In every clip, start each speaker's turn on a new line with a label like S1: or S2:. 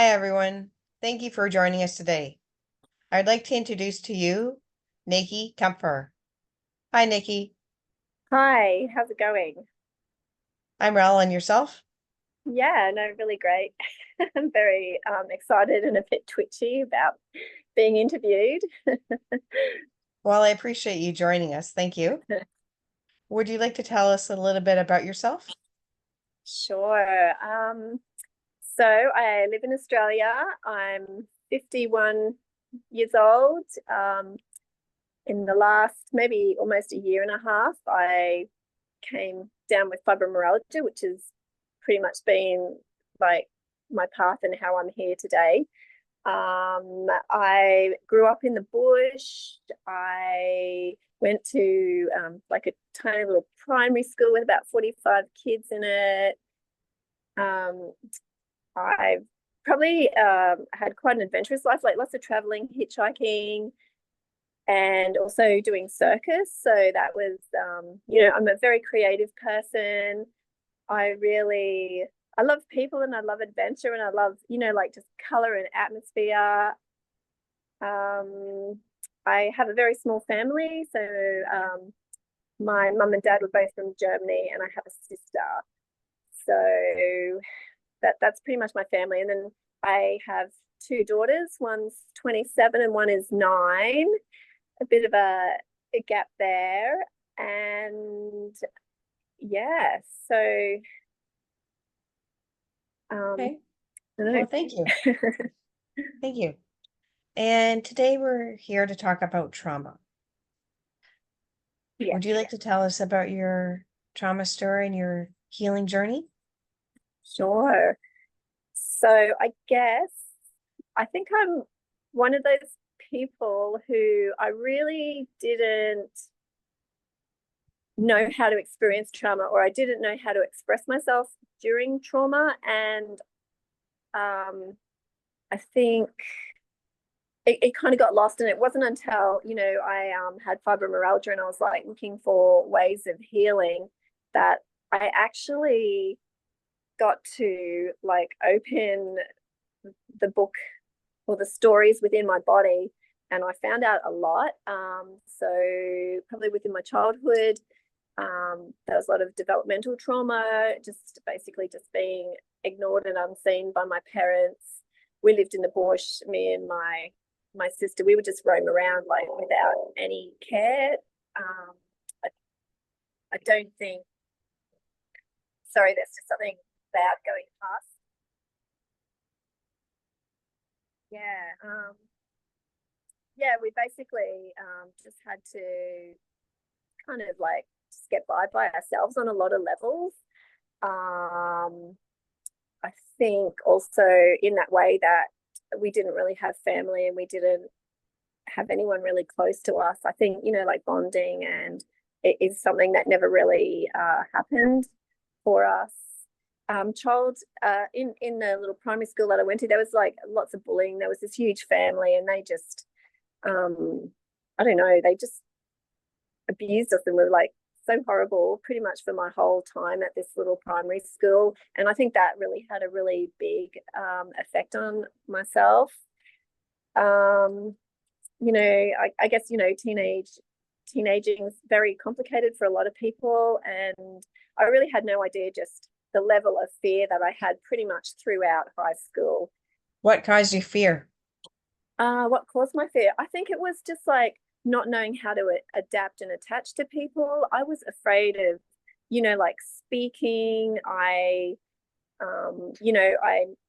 S1: Hi, everyone. Thank you for joining us today. I'd like to introduce to you Nicky Kupfer. Hi, Nicky.
S2: Hi, how's it going?
S1: I'm Rel, and yourself?
S2: Yeah, no, really great. I'm very excited and a bit twitchy about being interviewed.
S1: Well, I appreciate you joining us. Thank you. Would you like to tell us a little bit about yourself?
S2: Sure. So I live in Australia. I'm 51 years old. In the last maybe almost a year and a half, I came down with fibromyalgia, which has pretty much been like my path and how I'm here today. I grew up in the bush. I went to like a tiny little primary school with about 45 kids in it. Um, I've probably had quite an adventurous life, like lots of traveling, hitchhiking, and also doing circus. So that was, I'm a very creative person. I love people and I love adventure and I love, like just color and atmosphere. Um, I have a very small family. So my mum and dad were both from Germany and I have a sister. So that's pretty much my family. And then I have two daughters. One's 27 and one is 9. A bit of a gap there. And yeah, so um,
S1: Okay.
S2: I don't
S1: Well,
S2: know.
S1: thank you. Thank you. And today we're here to talk about trauma.
S2: Yeah,
S1: Would you like to tell us about your trauma story and your healing journey?
S2: sure. So I think I'm one of those people who I really didn't know how to experience trauma, or I didn't know how to express myself during trauma. And I think it kind of got lost. And it wasn't until, I had fibromyalgia and I was like looking for ways of healing that I actually got to like open the book or the stories within my body. And I found out a lot. So probably within my childhood, there was a lot of developmental trauma, just basically just being ignored and unseen by my parents. We lived in the bush, me and my sister. We would just roam around like without any care. Um, I, I don't think. Sorry, there's just something bad going past. Yeah. Yeah, we basically just had to kind of like just get by ourselves on a lot of levels. Um, I think also in that way that we didn't really have family and we didn't have anyone really close to us. I think, like bonding and it is something that never really happened for us. Child in the little primary school that I went to, there was like lots of bullying. There was this huge family, and they just I don't know, they just abused us and were like so horrible pretty much for my whole time at this little primary school. And I think that really had a really big effect on myself. Um, I guess, teenaging is very complicated for a lot of people. And I really had no idea just the level of fear that I had pretty much throughout high school.
S1: What caused you fear?
S2: What caused my fear? I think it was just like not knowing how to adapt and attach to people. I was afraid of, like speaking. I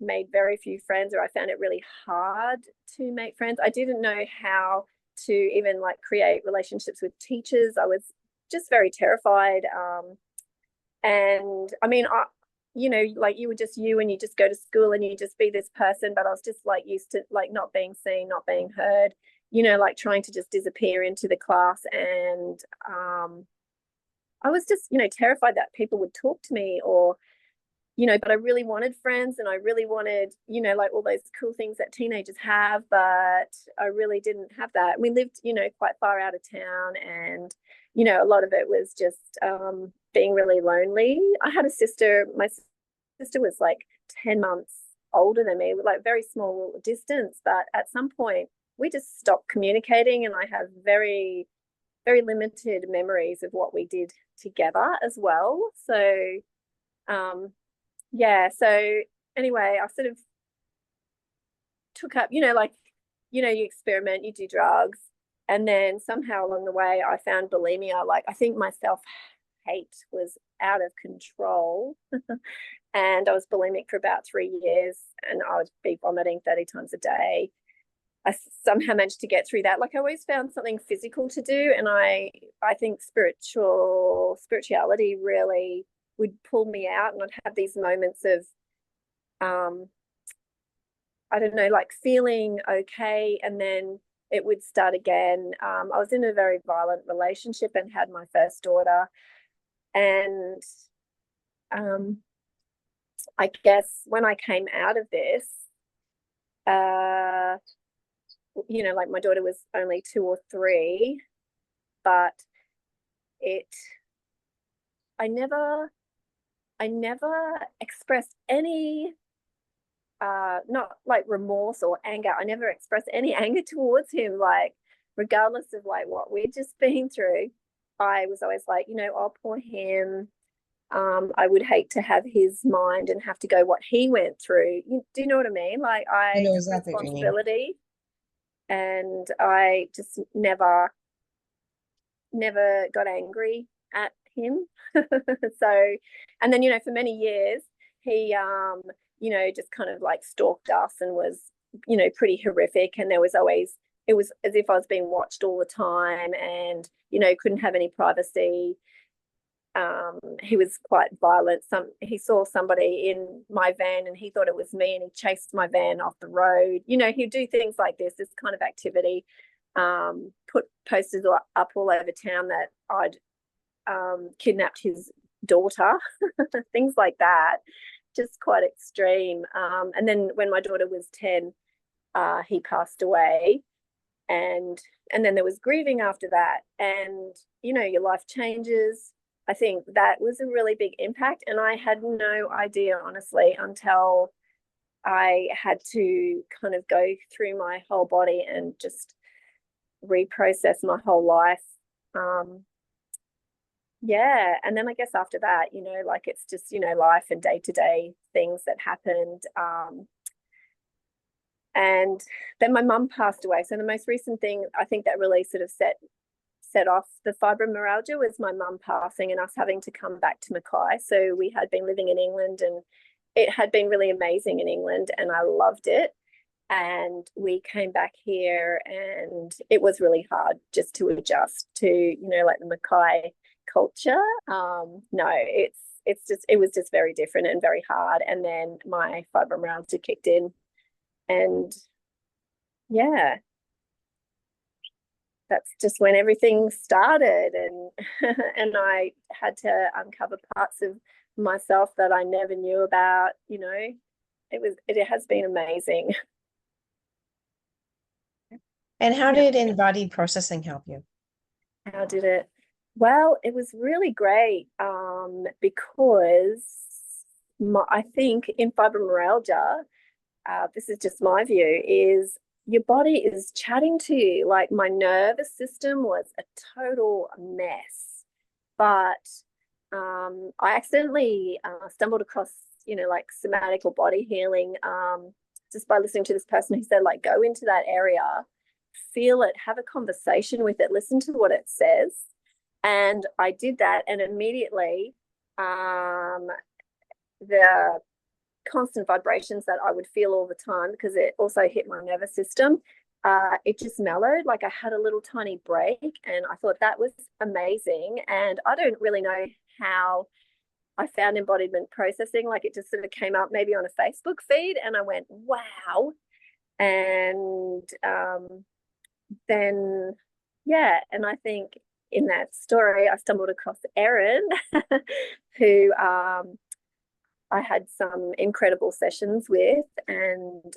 S2: made very few friends, or I found it really hard to make friends. I didn't know how to even like create relationships with teachers. I was just very terrified. And I mean, like you were just you and you just go to school and you just be this person. But I was just like used to like not being seen, not being heard, like trying to just disappear into the class. And I was just, terrified that people would talk to me or, but I really wanted friends and I really wanted, like all those cool things that teenagers have, but I really didn't have that. We lived, quite far out of town and, a lot of it was just being really lonely. I had a sister, my sister was like 10 months older than me with like very small distance, but at some point we just stopped communicating, and I have very, very limited memories of what we did together as well. So yeah, so anyway, I sort of took up, like, you experiment, you do drugs, and then somehow along the way I found bulimia. Like, I think my self-hate was out of control. And I was bulimic for about 3 years, and I would be vomiting 30 times a day. I somehow managed to get through that. Like, I always found something physical to do, and I think spirituality really would pull me out, and I'd have these moments of I don't know, like feeling okay, and then it would start again. I was in a very violent relationship and had my first daughter, and I guess when I came out of this, like my daughter was only 2 or 3, but I never expressed any, not like remorse or anger. I never expressed any anger towards him, like regardless of like what we'd just been through. I was always like, oh, poor him. I would hate to have his mind and have to go what he went through. Do you know what I mean? Like,
S1: I
S2: I
S1: know
S2: took
S1: exactly what you mean.
S2: responsibility, and I just never got angry at him. So, and then, for many years, he, just kind of like stalked us and was, pretty horrific. And it was as if I was being watched all the time, and, couldn't have any privacy. He was quite violent. He saw somebody in my van and he thought it was me, and he chased my van off the road. He'd do things like this kind of activity. Put posters up all over town that I'd kidnapped his daughter, things like that, just quite extreme. And then when my daughter was 10, he passed away, and then there was grieving after that, and your life changes. I think that was a really big impact, and I had no idea, honestly, until I had to kind of go through my whole body and just reprocess my whole life. Yeah, and then I guess after that, like, it's just, life and day-to-day things that happened. And then my mum passed away. So the most recent thing I think that really sort of set off the fibromyalgia was my mum passing and us having to come back to Mackay. So we had been living in England, and it had been really amazing in England, and I loved it. And we came back here, and it was really hard just to adjust to, like the Mackay culture. No, it was just very different and very hard. And then my fibromyalgia kicked in, and yeah, that's just when everything started, and and I had to uncover parts of myself that I never knew about. It has been amazing.
S1: And how did embodied processing help you?
S2: How did it? Well, it was really great, because I think in fibromyalgia, this is just my view, is your body is chatting to you. Like, my nervous system was a total mess, but I accidentally stumbled across, like somatic or body healing, just by listening to this person who said, like, go into that area, feel it, have a conversation with it, listen to what it says. And I did that, and immediately the constant vibrations that I would feel all the time, because it also hit my nervous system, it just mellowed. Like, I had a little tiny break, and I thought that was amazing. And I don't really know how I found embodiment processing. Like, it just sort of came up maybe on a Facebook feed, and I went, wow. And then, yeah, and I think in that story, I stumbled across Erin, who I had some incredible sessions with, and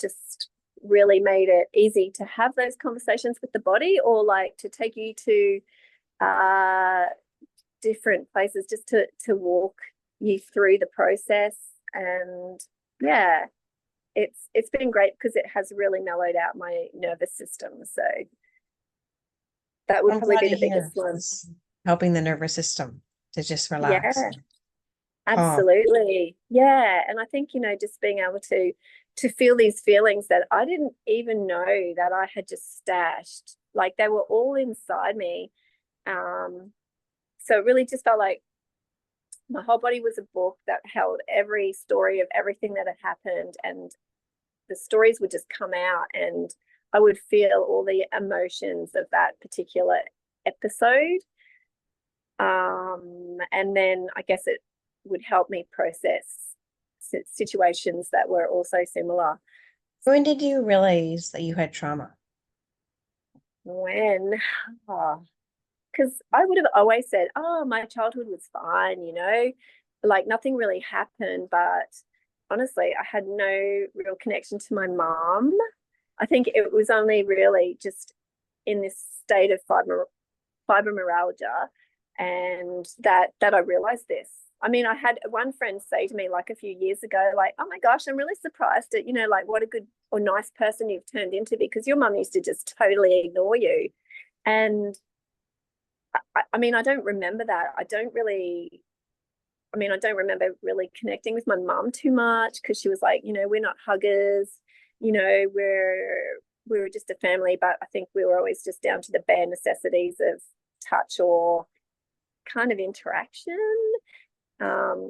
S2: just really made it easy to have those conversations with the body, or like to take you to different places, just to walk you through the process. And yeah, it's been great because it has really mellowed out my nervous system. So that would
S1: I'm
S2: probably
S1: glad
S2: be
S1: to
S2: the
S1: hear
S2: biggest one.
S1: it's helping the nervous system to just relax,
S2: Yeah,
S1: calm.
S2: absolutely. Yeah. And I think, just being able to feel these feelings that I didn't even know that I had just stashed. Like they were all inside me. Um, so it really just felt like my whole body was a book that held every story of everything that had happened, and the stories would just come out, and I would feel all the emotions of that particular episode. And then I guess it would help me process situations that were also similar.
S1: When did you realize that you had trauma?
S2: When, because I would have always said, oh, my childhood was fine, like nothing really happened. But honestly, I had no real connection to my mom. I think it was only really just in this state of fibromyalgia, and that I realized this. I mean, I had one friend say to me like a few years ago, like, oh my gosh, I'm really surprised at, like what a good or nice person you've turned into, because your mum used to just totally ignore you. And I mean, I don't remember that. I don't remember really connecting with my mum too much, because she was like, we're not huggers, we were just a family, but I think we were always just down to the bare necessities of touch or kind of interaction.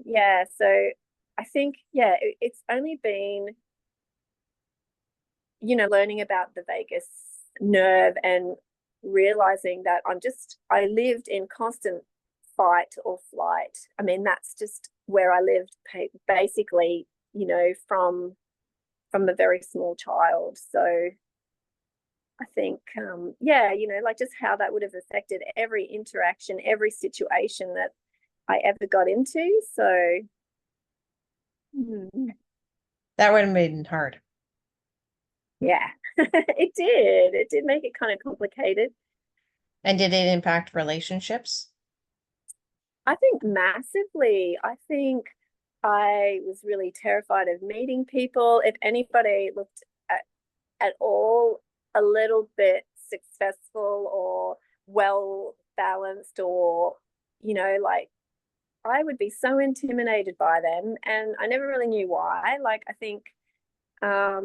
S2: Yeah, so I think, yeah, it's only been, learning about the vagus nerve and realizing that I lived in constant fight or flight. I mean, that's just where I lived basically, from a very small child. So I think, yeah, like just how that would have affected every interaction, every situation that I ever got into. So,
S1: That would have been hard.
S2: yeah, it did. It did make it kind of complicated.
S1: And did it impact relationships?
S2: I think massively. I think I was really terrified of meeting people. If anybody looked at all a little bit successful or well balanced, or, like I would be so intimidated by them, and I never really knew why. Like I think I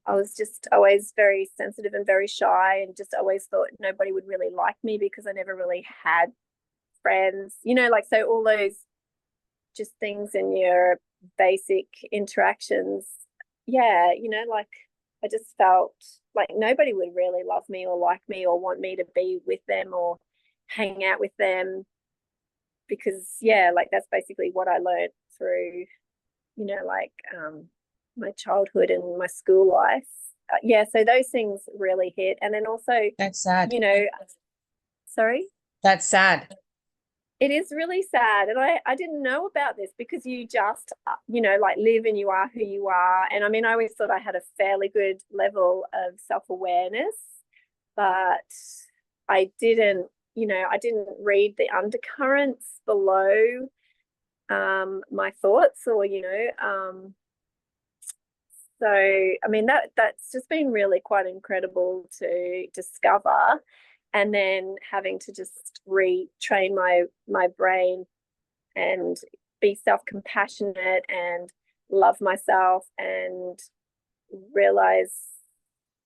S2: was just always very sensitive and very shy, and just always thought nobody would really like me because I never really had friends, like so all those just things in your basic interactions. Yeah, like I just felt like nobody would really love me or like me or want me to be with them or hang out with them, because yeah, like that's basically what I learned through, like my childhood and my school life. Yeah, so those things really hit. And then also,
S1: That's sad.
S2: you know, sorry.
S1: That's sad.
S2: It is really sad. And I didn't know about this, because you just, like live and you are who you are. And I mean, I always thought I had a fairly good level of self-awareness, but I didn't read the undercurrents below my thoughts, or, so I mean that's just been really quite incredible to discover, and then having to just retrain my brain and be self-compassionate and love myself, and realize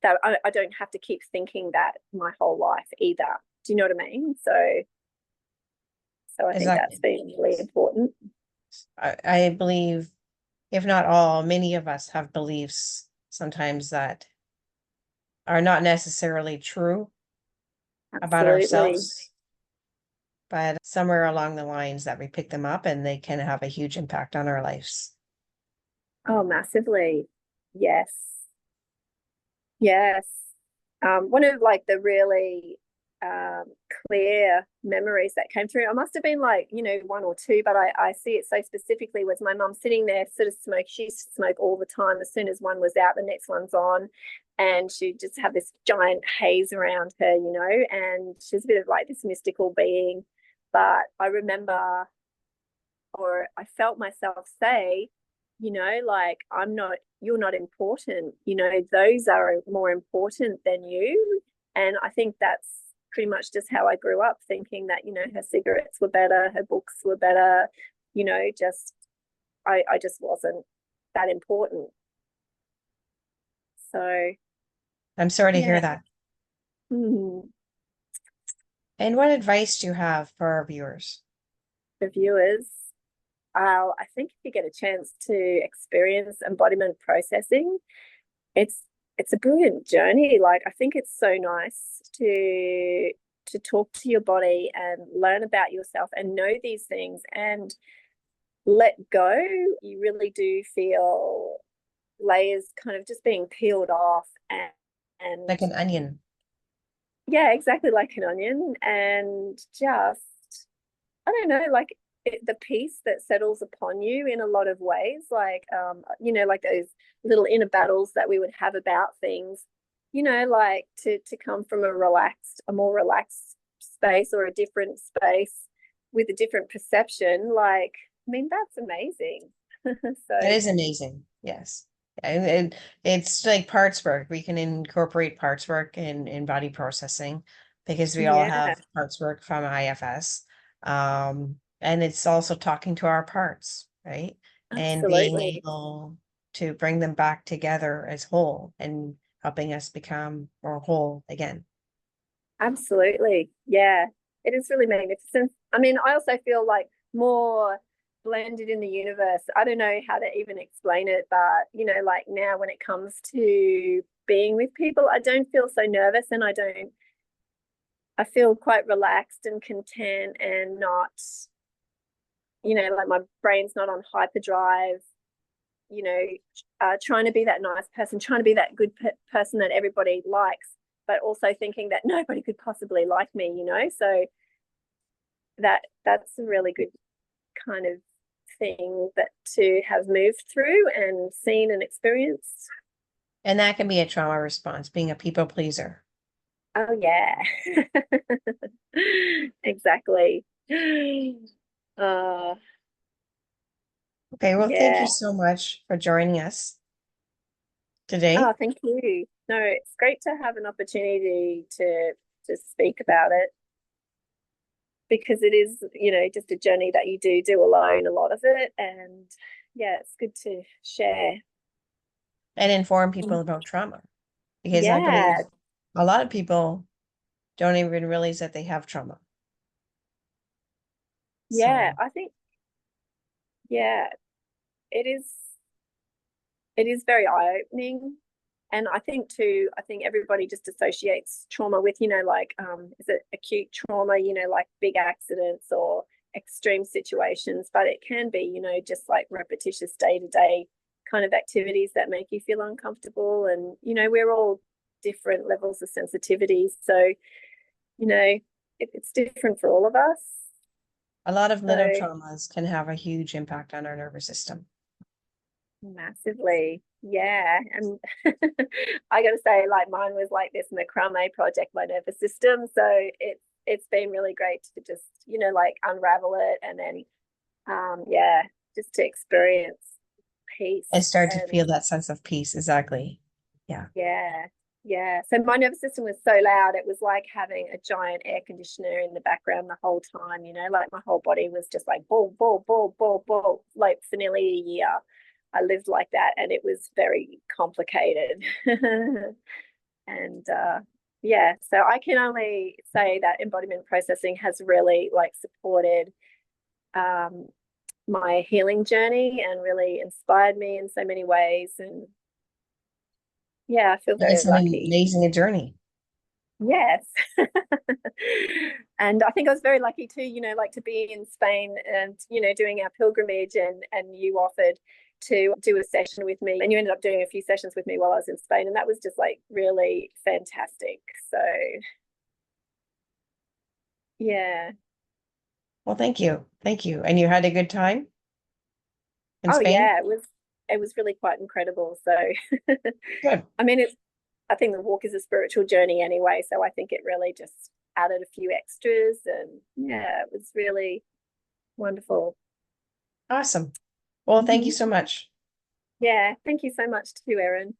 S2: that I don't have to keep thinking that my whole life either. Do you know what I mean? So I think that's
S1: Exactly.
S2: been really important.
S1: I believe, if not all, many of us have beliefs sometimes that are not necessarily true about
S2: Absolutely.
S1: ourselves, but somewhere along the lines that we pick them up and they can have a huge impact on our lives.
S2: Oh, massively. Yes. Yes. One of like the really um, clear memories that came through, I must have been like, one or two, but I see it so specifically, was my mum sitting there sort of smoke. She used to smoke all the time. As soon as one was out, the next one's on. And she just had this giant haze around her, and she's a bit of like this mystical being. But I remember, or I felt myself say, you know, like you're not important, you know, those are more important than you. And I think that's pretty much just how I grew up, thinking that, you know, her cigarettes were better, her books were better, you know, just I just wasn't that important. So
S1: I'm sorry to hear
S2: yeah.
S1: that.
S2: Mm.
S1: And what advice do you have for our viewers?
S2: For viewers, I think if you get a chance to experience embodiment processing, it's it's a brilliant journey. Like, I think it's so nice to talk to your body and learn about yourself and know these things and let go. You really do feel layers kind of just being peeled off, and
S1: Like an onion.
S2: yeah, exactly, like an onion. And just, I don't know, like the peace that settles upon you in a lot of ways, like you know, like those little inner battles that we would have about things, you know, like to come from a more relaxed space, or a different space with a different perception. Like, I mean, that's amazing.
S1: That
S2: So
S1: is amazing. Yes. And it's like parts work. We can incorporate parts work in body processing because we all
S2: yeah,
S1: have parts work from IFS. And it's also talking to our parts, right? And being
S2: absolutely.
S1: able to bring them back together as whole and helping us become more whole again.
S2: Absolutely. Yeah. It is really magnificent. I mean, I also feel like more blended in the universe. I don't know how to even explain it, but you know, like now when it comes to being with people, I don't feel so nervous, and I feel quite relaxed and content, and not, you know, like my brain's not on hyperdrive, you know, trying to be that nice person, trying to be that good person that everybody likes, but also thinking that nobody could possibly like me, you know. So that's a really good kind of thing that to have moved through and seen and experienced.
S1: And that can be a trauma response, being a people pleaser.
S2: Oh yeah. Exactly. Uh
S1: Okay, well, thank you
S2: yeah.
S1: so much for joining us today.
S2: Oh, thank you. No, it's great to have an opportunity to speak about it, because it is, you know, just a journey that you do alone, a lot of it. And yeah, it's good to share.
S1: And inform people about trauma because I believe
S2: Yeah,
S1: a lot of people don't even realize that they have trauma.
S2: yeah,
S1: So,
S2: I think, yeah, it is, it is very eye-opening. And I think too, I think everybody just associates trauma with, you know, like is it acute trauma, you know, like big accidents or extreme situations, but it can be, you know, just like repetitious day-to-day kind of activities that make you feel uncomfortable. And you know, we're all different levels of sensitivity, so you know, it's different for all of us.
S1: a lot of little
S2: So
S1: traumas can have a huge impact on our nervous system.
S2: massively, yeah. And I got to say, like, mine was like this macrame project, my nervous system. So it's been really great to just, you know, like unravel it, and then yeah, just to experience
S1: And
S2: peace.
S1: start to
S2: And
S1: feel that sense of peace. Exactly. Yeah.
S2: yeah, yeah. So my nervous system was so loud, it was like having a giant air conditioner in the background the whole time, you know, like my whole body was just like ball, ball, ball, ball, ball, like for nearly a year. I lived like that, and it was very complicated. And yeah, so I can only say that embodiment processing has really like supported um, my healing journey and really inspired me in so many ways. And yeah, I feel very
S1: It's an
S2: lucky.
S1: amazing journey.
S2: Yes. And I think I was very lucky too, you know, like to be in Spain and, you know, doing our pilgrimage, and you offered to do a session with me, and you ended up doing a few sessions with me while I was in Spain. And that was just like really fantastic. So yeah.
S1: Well, thank you. Thank you. And you had a good time in
S2: Oh
S1: Spain?
S2: yeah, it was really quite incredible. So
S1: Good.
S2: I mean, I think the walk is a spiritual journey anyway. So I think it really just added a few extras, and yeah, it was really wonderful.
S1: Awesome. Well, thank you
S2: Mhm.
S1: so much.
S2: Yeah, thank you so much too, Erin.